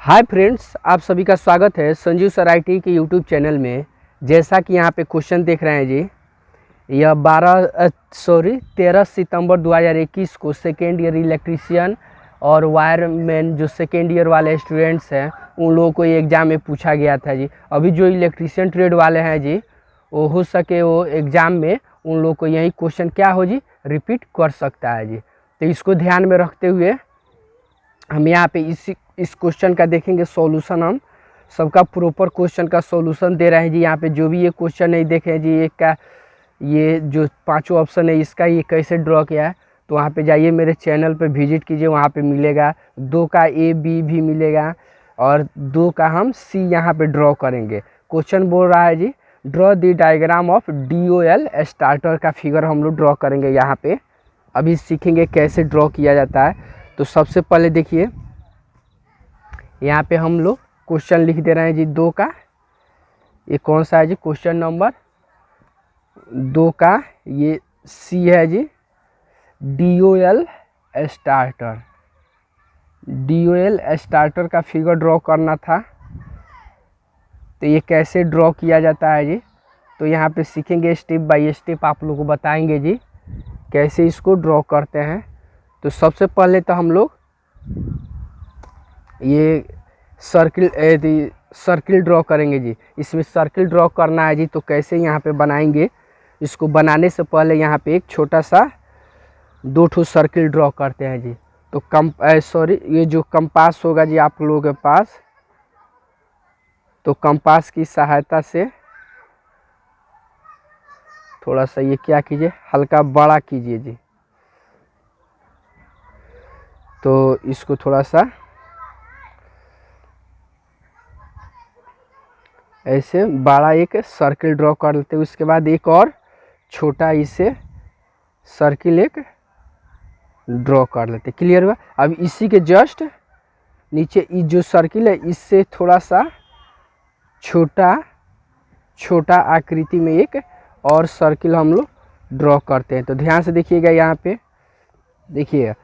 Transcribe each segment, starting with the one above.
Hi friends, आप सभी का स्वागत है संजीव सर आईटी के यूट्यूब चैनल में। जैसा कि यहाँ पे क्वेश्चन देख रहे हैं जी, यह 13 सितंबर 2021 को सेकेंड ईयर इलेक्ट्रीशियन और वायरमैन जो सेकेंड ईयर वाले स्टूडेंट्स हैं उन लोगों को ये एग्ज़ाम में पूछा गया था जी। अभी जो इलेक्ट्रीशियन ट्रेड वाले हैं जी, वो हो सके वो एग्ज़ाम में उन लोगों को यही क्वेश्चन क्या हो जी, रिपीट कर सकता है जी। तो इसको ध्यान में रखते हुए हम यहाँ पे इस क्वेश्चन का देखेंगे सॉल्यूशन। हम सबका प्रॉपर क्वेश्चन का सॉल्यूशन दे रहे हैं जी। यहाँ पे जो भी ये क्वेश्चन नहीं देखे जी, एक का ये जो पांचों ऑप्शन है इसका ये कैसे ड्रॉ किया है, तो वहाँ पे जाइए, मेरे चैनल पे विजिट कीजिए, वहाँ पे मिलेगा। 2 का ए बी भी मिलेगा और 2 का हम सी यहाँ पे ड्रॉ करेंगे। क्वेश्चन बोल रहा है ji, draw the diagram of DOL starter का फिगर हम लोग ड्रॉ करेंगे। यहाँ पे अभी सीखेंगे कैसे ड्रॉ किया जाता है। तो सबसे पहले देखिए, यहाँ पे हम लोग क्वेश्चन लिख दे रहे हैं जी 2 का। ये कौन सा है जी, क्वेश्चन नंबर 2 का ये सी है जी, DOL स्टार्टर। DOL स्टार्टर का फिगर ड्रॉ करना था, तो ये कैसे ड्रॉ किया जाता है जी, तो यहाँ पे सीखेंगे स्टेप बाय स्टेप, आप लोगों को बताएंगे जी कैसे इसको ड्रॉ करते हैं। तो सबसे पहले तो हम लोग ये सर्किल ड्रॉ करेंगे जी। इसमें सर्किल ड्रॉ करना है जी, तो कैसे यहाँ पे बनाएंगे। इसको बनाने से पहले यहाँ पे एक छोटा सा 2 ठो सर्किल ड्रॉ करते हैं जी। तो ये जो कंपास होगा जी आप लोगों के पास, तो कंपास की सहायता से थोड़ा सा ये क्या कीजिए, हल्का बड़ा कीजिए जी। तो इसको थोड़ा सा ऐसे बड़ा एक सर्किल ड्रॉ कर लेते हैं। उसके बाद एक और छोटा इसे सर्किल एक ड्रॉ कर लेते हैं। क्लियर हुआ। अब इसी के जस्ट नीचे जो सर्किल है इससे थोड़ा सा छोटा आकृति में एक और सर्किल हम लोग ड्रॉ करते हैं। तो ध्यान से देखिएगा, यहाँ पे देखिए।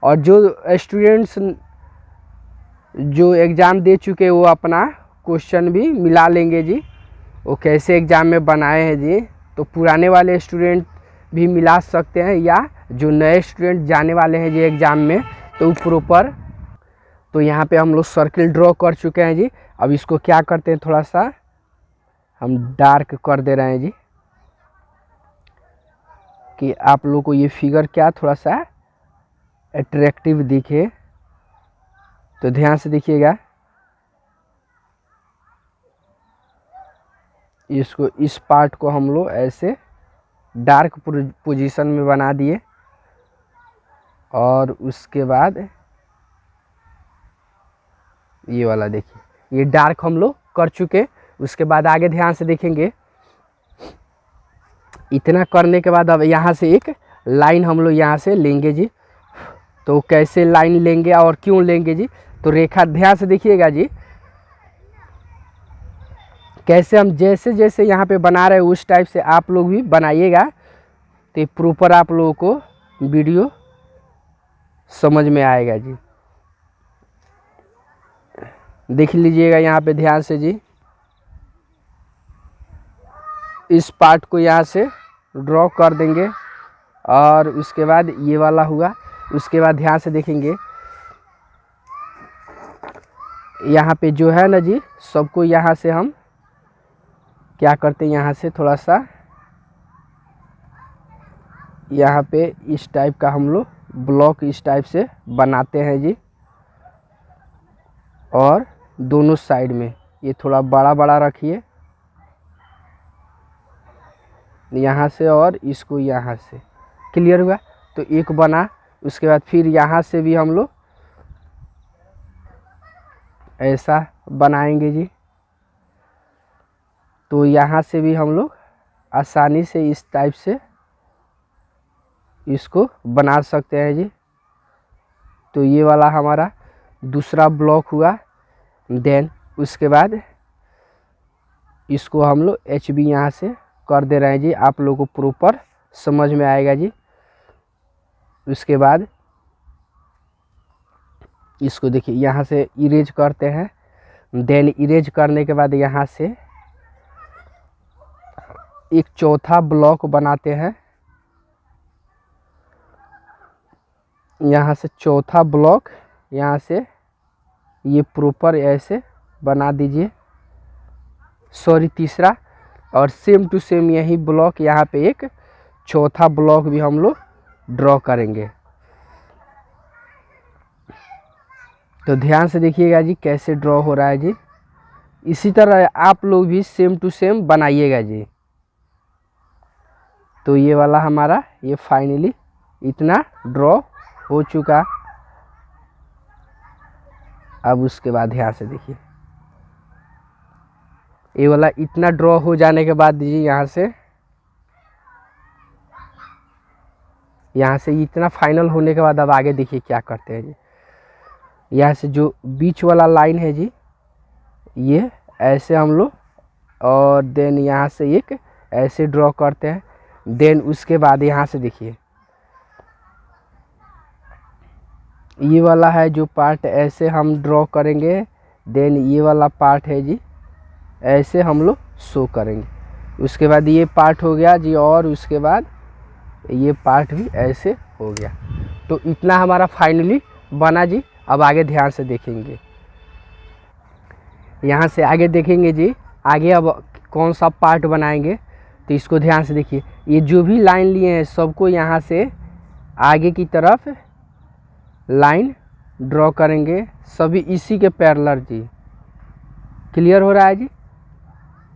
और जो स्टूडेंट्स जो एग्ज़ाम दे चुके हैं वो अपना क्वेश्चन भी मिला लेंगे जी, वो कैसे एग्ज़ाम में बनाए हैं जी। तो पुराने वाले स्टूडेंट भी मिला सकते हैं, या जो नए स्टूडेंट जाने वाले हैं जी एग्ज़ाम में, तो प्रॉपर। तो यहाँ पे हम लोग सर्किल ड्रॉ कर चुके हैं जी। अब इसको क्या करते हैं, थोड़ा सा हम डार्क कर दे रहे हैं जी, कि आप लोग को ये फिगर क्या थोड़ा सा अट्रैक्टिव दिखे। तो ध्यान से देखिएगा, इसको इस पार्ट को हम लोग ऐसे डार्क पोजीशन में बना दिए, और उसके बाद ये वाला देखिए, ये डार्क हम लोग कर चुके। उसके बाद आगे ध्यान से देखेंगे, इतना करने के बाद अब यहाँ से एक लाइन हम लोग यहाँ से लेंगे जी। तो कैसे लाइन लेंगे और क्यों लेंगे जी, तो रेखा ध्यान से देखिएगा जी, कैसे हम जैसे जैसे यहाँ पे बना रहे हैं उस टाइप से आप लोग भी बनाइएगा, तो प्रॉपर आप लोगों को वीडियो समझ में आएगा जी। देख लीजिएगा यहाँ पे ध्यान से जी, इस पार्ट को यहाँ से ड्रॉ कर देंगे, और उसके बाद ये वाला हुआ। उसके बाद ध्यान से देखेंगे, यहाँ पे जो है ना जी, सबको यहाँ से हम क्या करते हैं, यहाँ से थोड़ा सा यहाँ पे इस टाइप का हम लोग ब्लॉक इस टाइप से बनाते हैं जी। और दोनों साइड में ये थोड़ा बड़ा बड़ा रखिए, यहाँ से और इसको यहाँ से। क्लियर हुआ। तो एक बना, उसके बाद फिर यहाँ से भी हम लोग ऐसा बनाएंगे जी। तो यहाँ से भी हम लोग आसानी से इस टाइप से इसको बना सकते हैं जी। तो ये वाला हमारा दूसरा ब्लॉक हुआ। देन उसके बाद इसको हम लोग HB यहाँ से कर दे रहे हैं जी, आप लोगों को प्रॉपर समझ में आएगा जी। उसके बाद इसको देखिए यहाँ से इरेज करते हैं। देन इरेज करने के बाद यहाँ से एक चौथा ब्लॉक बनाते हैं। यहाँ से चौथा ब्लॉक यहाँ से ये प्रॉपर ऐसे बना दीजिए, सॉरी तीसरा, और सेम टू सेम यही ब्लॉक यहाँ पे एक चौथा ब्लॉक भी हम लोग ड्रॉ करेंगे। तो ध्यान से देखिएगा जी कैसे ड्रॉ हो रहा है जी। इसी तरह आप लोग भी सेम टू सेम बनाइएगा जी। तो ये वाला हमारा ये फाइनली इतना ड्रॉ हो चुका। अब उसके बाद ध्यान से देखिए, ये वाला इतना ड्रॉ हो जाने के बाद जी यहाँ से इतना फाइनल होने के बाद अब आगे देखिए क्या करते हैं जी। यहाँ से जो बीच वाला लाइन है जी, ये ऐसे हम लोग, और देन यहाँ से एक ऐसे ड्रॉ करते हैं। देन उसके बाद यहाँ से देखिए ये वाला है जो पार्ट ऐसे हम ड्रॉ करेंगे। देन ये वाला पार्ट है जी ऐसे हम लोग शो करेंगे। उसके बाद ये पार्ट हो गया जी, और उसके बाद ये पार्ट भी ऐसे हो गया। तो इतना हमारा फाइनली बना जी। अब आगे ध्यान से देखेंगे, यहाँ से आगे देखेंगे जी आगे अब कौन सा पार्ट बनाएंगे। तो इसको ध्यान से देखिए, ये जो भी लाइन लिए हैं सबको यहाँ से आगे की तरफ लाइन ड्रॉ करेंगे, सभी इसी के पैरेलल जी। क्लियर हो रहा है जी।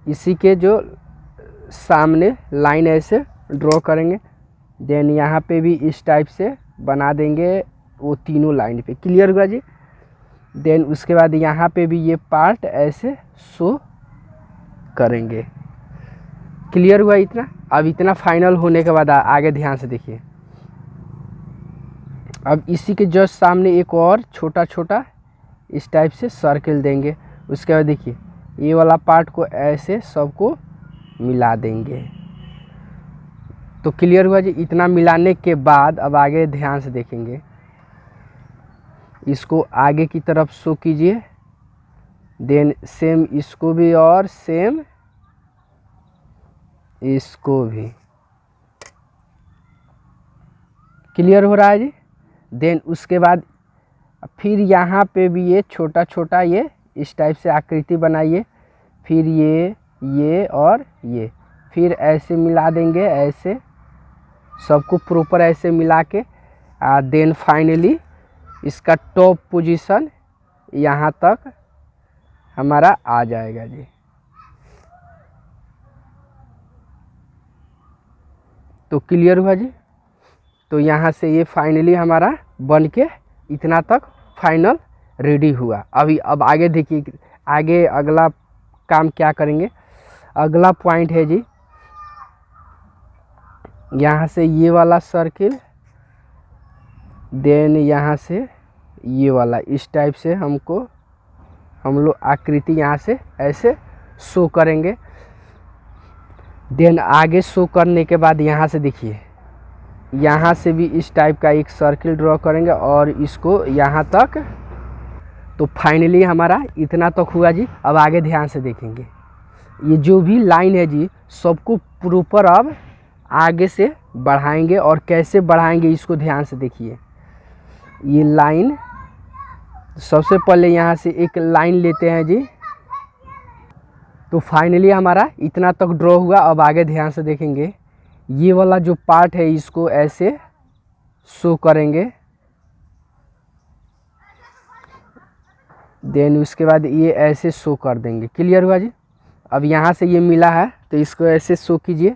इसी के जो सामने लाइन ऐसे ड्रॉ करेंगे। देन यहाँ पे भी इस टाइप से बना देंगे वो तीनों लाइन पे। क्लियर हुआ जी। देन उसके बाद यहाँ पे भी ये पार्ट ऐसे शो करेंगे। क्लियर हुआ इतना। अब इतना फाइनल होने के बाद आगे ध्यान से देखिए, अब इसी के जस्ट सामने एक और छोटा छोटा इस टाइप से सर्किल देंगे। उसके बाद देखिए ये वाला पार्ट को ऐसे सबको मिला देंगे। तो क्लियर हुआ जी। इतना मिलाने के बाद अब आगे ध्यान से देखेंगे, इसको आगे की तरफ शो कीजिए। देन सेम इसको भी और सेम इसको भी। क्लियर हो रहा है जी। देन उसके बाद फिर यहाँ पे भी ये छोटा छोटा ये इस टाइप से आकृति बनाइए। फिर ये और ये फिर ऐसे मिला देंगे, ऐसे सबको प्रॉपर ऐसे मिला के। देन फाइनली इसका टॉप पोजीशन यहाँ तक हमारा आ जाएगा जी। तो क्लियर हुआ जी। तो यहाँ से ये फाइनली हमारा बन के इतना तक फाइनल रेडी हुआ। अब आगे देखिए, आगे अगला काम क्या करेंगे। अगला पॉइंट है जी, यहाँ से ये वाला सर्किल, देन यहाँ से ये वाला इस टाइप से हम लोग आकृति यहाँ से ऐसे शो करेंगे। देन आगे शो करने के बाद यहाँ से देखिए, यहाँ से भी इस टाइप का एक सर्किल ड्रॉ करेंगे और इसको यहाँ तक। तो फाइनली हमारा इतना तक हुआ जी। अब आगे ध्यान से देखेंगे, ये जो भी लाइन है जी सबको प्रॉपर अब आगे से बढ़ाएंगे। और कैसे बढ़ाएंगे इसको ध्यान से देखिए। ये लाइन सबसे पहले यहाँ से एक लाइन लेते हैं जी। तो फाइनली हमारा इतना तक ड्रॉ हुआ। अब आगे ध्यान से देखेंगे, ये वाला जो पार्ट है इसको ऐसे शो करेंगे। देन उसके बाद ये ऐसे शो कर देंगे। क्लियर हुआ जी। अब यहाँ से ये मिला है तो इसको ऐसे शो कीजिए।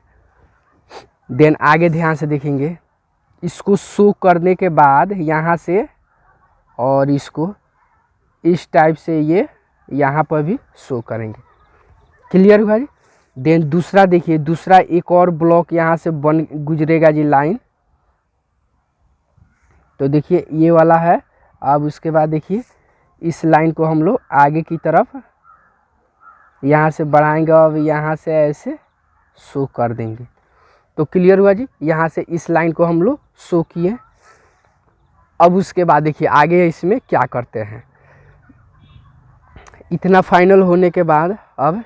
देन आगे ध्यान से देखेंगे, इसको शो करने के बाद यहाँ से और इसको इस टाइप से ये यहाँ पर भी शो करेंगे। क्लियर हुआ जी। देन दूसरा देखिए, दूसरा एक और ब्लॉक यहाँ से बन गुजरेगा जी लाइन। तो देखिए ये वाला है। अब उसके बाद देखिए इस लाइन को हम लोग आगे की तरफ यहाँ से बढ़ाएंगे। अब यहाँ से ऐसे शो कर देंगे। तो क्लियर हुआ जी। यहाँ से इस लाइन को हम लोग शो किए। अब उसके बाद देखिए आगे इसमें क्या करते हैं। इतना फाइनल होने के बाद अब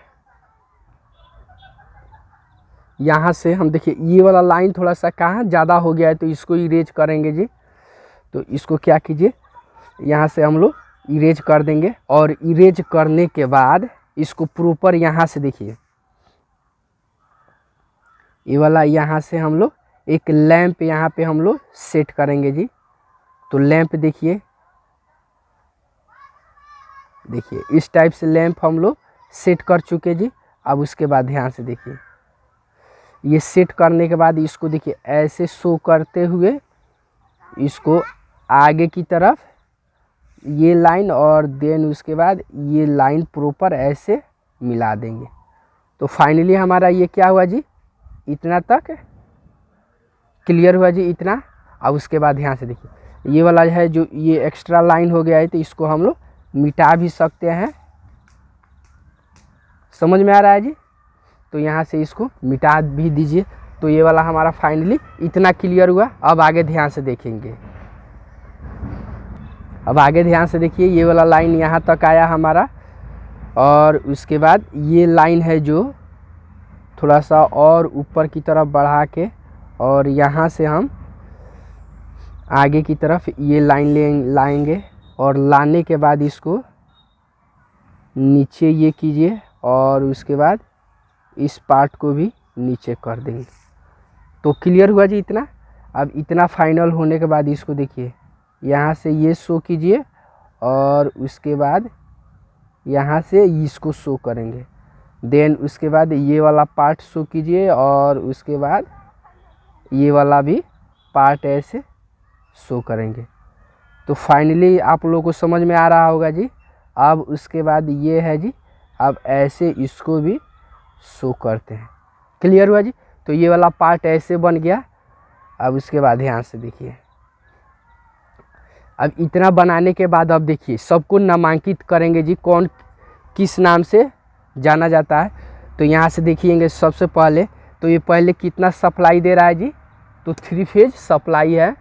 यहाँ से हम देखिए ये वाला लाइन थोड़ा सा कहाँ ज़्यादा हो गया है तो इसको इरेज करेंगे जी। तो इसको क्या कीजिए, यहाँ से हम लोग इरेज कर देंगे और इरेज करने के बाद इसको प्रॉपर यहाँ से देखिए ये वाला यहाँ से हम लोग एक लैंप यहाँ पे हम लोग सेट करेंगे जी। तो लैंप देखिए इस टाइप से लैंप हम लोग सेट कर चुके जी। अब उसके बाद ध्यान से देखिए ये सेट करने के बाद इसको देखिए ऐसे शो करते हुए इसको आगे की तरफ ये लाइन और देन उसके बाद ये लाइन प्रॉपर ऐसे मिला देंगे। तो फाइनली हमारा ये क्या हुआ जी, इतना तक क्लियर हुआ जी इतना। अब उसके बाद ध्यान से देखिए ये वाला है जो ये एक्स्ट्रा लाइन हो गया है तो इसको हम लोग मिटा भी सकते हैं। समझ में आ रहा है जी। तो यहाँ से इसको मिटा भी दीजिए। तो ये वाला हमारा फाइनली इतना क्लियर हुआ। अब आगे ध्यान से देखेंगे। अब आगे ध्यान से देखिए ये वाला लाइन यहाँ तक आया हमारा और उसके बाद ये लाइन है जो थोड़ा सा और ऊपर की तरफ बढ़ा के और यहाँ से हम आगे की तरफ ये लाइन लाएंगे और लाने के बाद इसको नीचे ये कीजिए और उसके बाद इस पार्ट को भी नीचे कर देंगे। तो क्लियर हुआ जी इतना। अब इतना फाइनल होने के बाद इसको देखिए यहाँ से ये शो कीजिए और उसके बाद यहाँ से इसको शो करेंगे। देन उसके बाद ये वाला पार्ट शो कीजिए और उसके बाद ये वाला भी पार्ट ऐसे शो करेंगे। तो फाइनली आप लोगों को समझ में आ रहा होगा जी। अब उसके बाद ये है जी, अब ऐसे इसको भी शो करते हैं। क्लियर हुआ जी। तो ये वाला पार्ट ऐसे बन गया। अब उसके बाद ध्यान से देखिए अब इतना बनाने के बाद अब देखिए सबको नामांकित करेंगे जी कौन किस नाम से जाना जाता है। तो यहाँ से देखिएंगे सबसे पहले तो ये पहले कितना सप्लाई दे रहा है जी, तो 3 फेज सप्लाई है।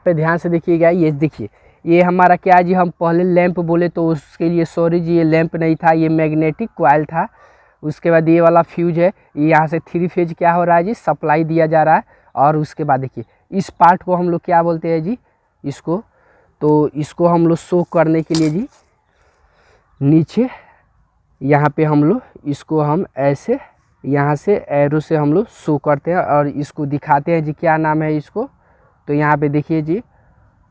पे ध्यान से देखिएगा ये देखिए ये हमारा क्या है जी, हम पहले लैंप बोले तो उसके लिए सॉरी जी ये लैंप नहीं था, ये मैग्नेटिक कॉइल था। उसके बाद ये वाला फ्यूज है, यहाँ से 3 फेज क्या हो रहा है जी, सप्लाई दिया जा रहा है। और उसके बाद देखिए इस पार्ट को हम लोग क्या बोलते हैं जी, इसको तो इसको हम लोग शो करने के लिए जी नीचे यहाँ पे हम लोग इसको हम ऐसे यहाँ से एरो से हम लोग शो करते हैं और इसको दिखाते हैं जी क्या नाम है इसको। तो यहाँ पे देखिए ji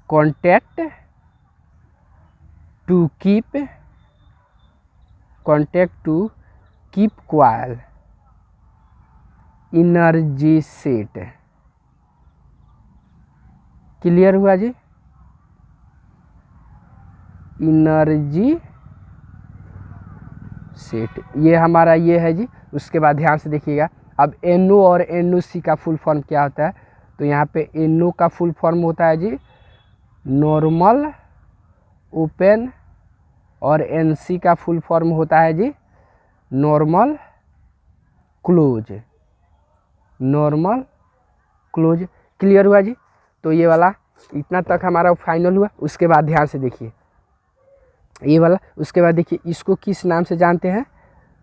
contact to keep coil energy set. Clear हुआ जी। एनर्जी सेट ये हमारा ये है जी। उसके बाद ध्यान से देखिएगा अब NO और NOC का फुल फॉर्म क्या होता है। तो यहाँ पे NO का फुल फॉर्म होता है जी नॉर्मल ओपन और NC का फुल फॉर्म होता है जी नॉर्मल क्लोज। क्लियर हुआ जी। तो ये वाला इतना तक हमारा फाइनल हुआ। उसके बाद ध्यान से देखिए ये वाला, उसके बाद देखिए इसको किस नाम से जानते हैं,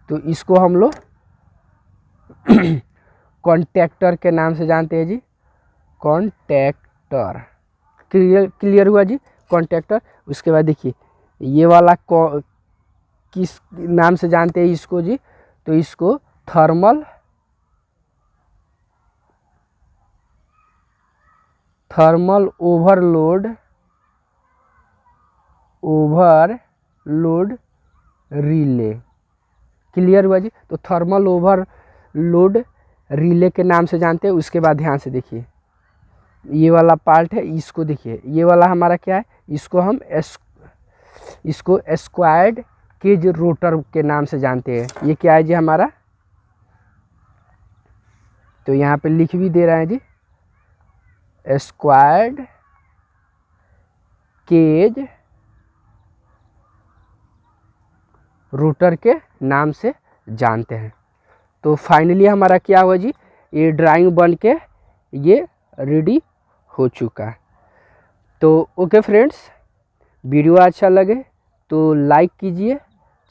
तो इसको हम लोग कॉन्टैक्टर के नाम से जानते हैं जी, कॉन्टैक्टर। क्लियर हुआ जी कॉन्टैक्टर। उसके बाद देखिए ये वाला किस नाम से जानते हैं इसको जी, तो इसको थर्मल ओवरलोड रिले। क्लियर हुआ जी। तो थर्मल ओवरलोड रिले के नाम से जानते हैं। उसके बाद ध्यान से देखिए ये वाला पार्ट है, इसको देखिए ये वाला हमारा क्या है, इसको हम इसको स्क्वायर्ड केज रोटर के नाम से जानते हैं। ये क्या है जी हमारा, तो यहाँ पे लिख भी दे रहे हैं जी स्क्वायर्ड केज रोटर के नाम से जानते हैं। तो फाइनली हमारा क्या हुआ जी, ये ड्राइंग बन के ये रेडी हो चुका है। तो ओके फ्रेंड्स, वीडियो अच्छा लगे तो लाइक कीजिए,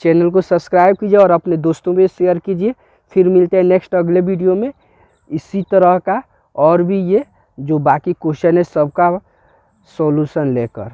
चैनल को सब्सक्राइब कीजिए और अपने दोस्तों में शेयर कीजिए। फिर मिलते हैं नेक्स्ट अगले वीडियो में इसी तरह का और भी ये जो बाकी क्वेश्चन है सबका सॉल्यूशन लेकर।